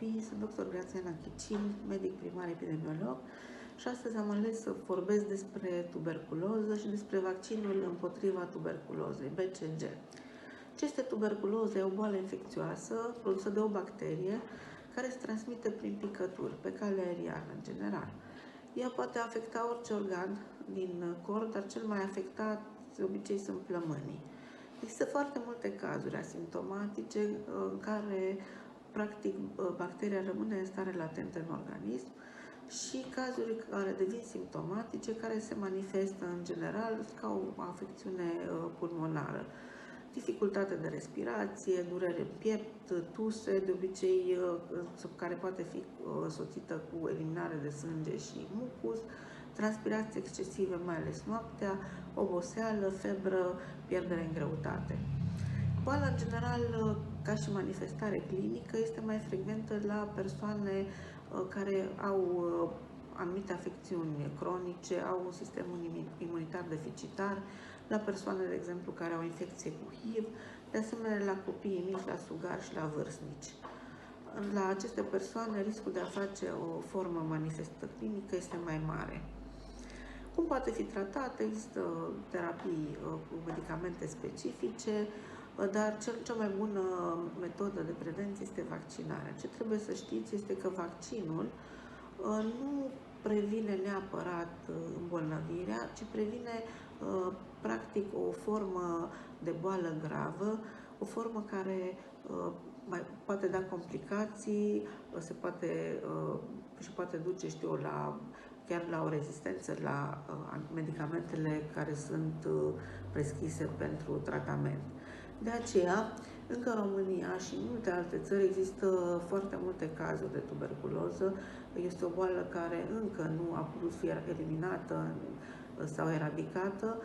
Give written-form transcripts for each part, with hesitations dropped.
copii, sunt dr. Grațiana Chicin, medic primar epidemiolog și astăzi am ales să vorbesc despre tuberculoză și despre vaccinul împotriva tuberculozei, BCG. Ce este tuberculoză? E o boală infecțioasă produsă de o bacterie care se transmite prin picături, pe cale aeriană în general. Ea poate afecta orice organ din corp, dar cel mai afectat de obicei sunt plămânii. Există foarte multe cazuri asimptomatice în care practic bacteria rămâne în stare latentă în organism și cazuri care devin simptomatice, care se manifestă în general ca o afecțiune pulmonară. Dificultate de respirație, durere în piept, tuse, de obicei care poate fi însoțită cu eliminare de sânge și mucus, transpirație excesivă, mai ales noaptea, oboseală, febră, pierdere în greutate. Boala, în general, ca și manifestare clinică, este mai frecventă la persoane care au anumite afecțiuni cronice, au un sistem imunitar deficitar, la persoane, de exemplu, care au infecție cu HIV, de asemenea la copiii mici, la sugari și la vârstnici. La aceste persoane, riscul de a face o formă manifestă clinică este mai mare. Cum poate fi tratată? Există terapii cu medicamente specifice, dar cea mai bună metodă de prevenție este vaccinarea. Ce trebuie să știți este că vaccinul nu previne neapărat îmbolnăvirea, ci previne practic o formă de boală gravă, o formă care mai poate da complicații, și poate duce, chiar la o rezistență la medicamentele care sunt prescrise pentru tratament. De aceea, încă în România și în multe alte țări există foarte multe cazuri de tuberculoză. Este o boală care încă nu a putut fi eliminată sau eradicată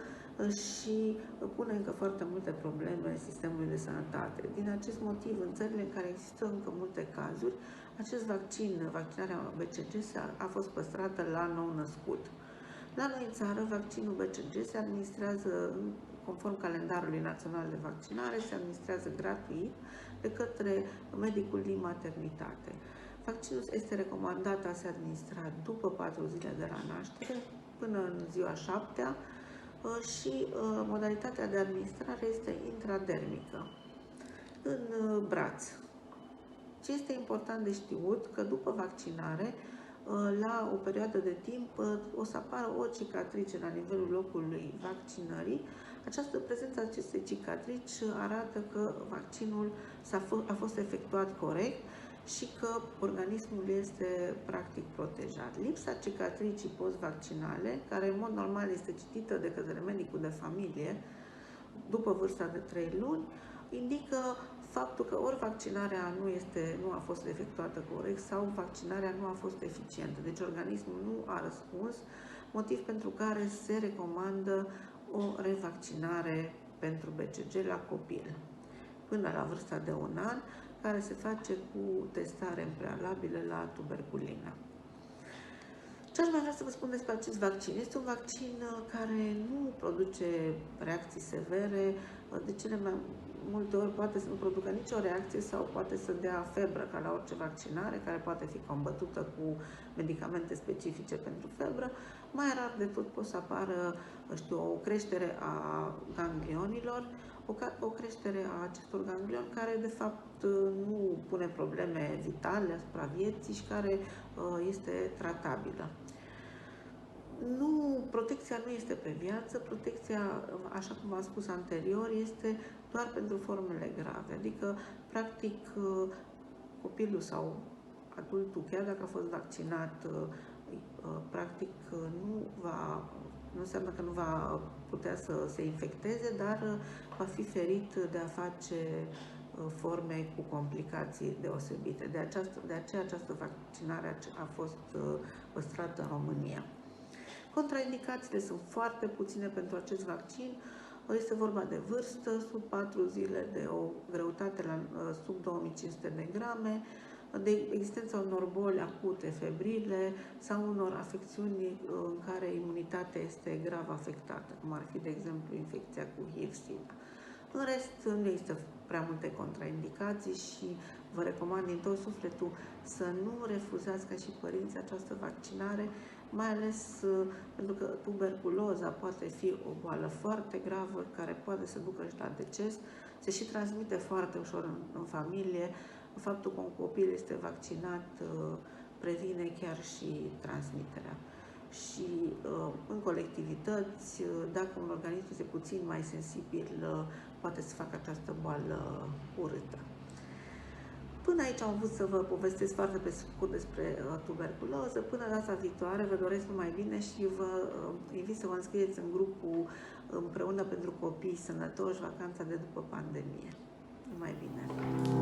și pune încă foarte multe probleme sistemului de sănătate. Din acest motiv, în țările în care există încă multe cazuri, acest vaccinarea BCG a fost păstrată la nou-născut. La noi în țară, vaccinul BCG se administrează conform calendarului național de vaccinare, se administrează gratuit de către medicul din maternitate. Vaccinul este recomandat a se administra după 4 zile de la naștere până în ziua 7-a și modalitatea de administrare este intradermică, în braț. Ce este important de știut, că după vaccinare, la o perioadă de timp, o să apară o cicatrice la nivelul locului vaccinării. Prezența acestei cicatrici arată că vaccinul a fost efectuat corect și că organismul este practic protejat. Lipsa cicatricii post-vaccinale, care în mod normal este citită de către medicul de familie după vârsta de 3 luni, indică faptul că ori vaccinarea nu a fost efectuată corect sau vaccinarea nu a fost eficientă. Deci organismul nu a răspuns, motiv pentru care se recomandă o revaccinare pentru BCG la copil până la vârsta de 1 an, care se face cu testare în prealabile la tuberculină. Ce aș mai vrea să vă spun despre acest vaccin? Este un vaccin care nu produce reacții severe, de cele mai multe ori poate să nu producă nicio reacție sau poate să dea febră, ca la orice vaccinare, care poate fi combătută cu medicamente specifice pentru febră. Mai rar de tot pot să apară, o creștere a ganglionilor, o creștere a acestor ganglioni care de fapt nu pune probleme vitale asupra vieții și care este tratabilă. Protecția nu este pe viață, protecția, așa cum v-am spus anterior, este doar pentru formele grave, adică practic copilul sau adultul, chiar dacă a fost vaccinat, practic nu înseamnă că nu va putea să se infecteze, dar va fi ferit de a face forme cu complicații deosebite. De aceea această vaccinare a fost păstrată în România. Contraindicațiile sunt foarte puține pentru acest vaccin. Este vorba de vârstă, sub 4 zile, de o greutate sub 2500 de grame, de existența unor boli acute, febrile sau unor afecțiuni în care imunitatea este grav afectată, cum ar fi, de exemplu, infecția cu HIV-SIDA. În rest, nu există prea multe contraindicații și vă recomand din tot sufletul să nu refuzați ca și părinți această vaccinare, mai ales pentru că tuberculoza poate fi o boală foarte gravă care poate să ducă și la deces, se și transmite foarte ușor în familie. Faptul că un copil este vaccinat previne chiar și transmiterea. Și în colectivități, dacă un organism este puțin mai sensibil, poate să facă această boală urâtă. Până aici am vrut să vă povestesc foarte pe scurt despre tuberculoză. Până data viitoare, vă doresc numai bine și vă invit să vă înscrieți în grupul Împreună pentru Copii Sănătoși, vacanța de după pandemie. Numai bine!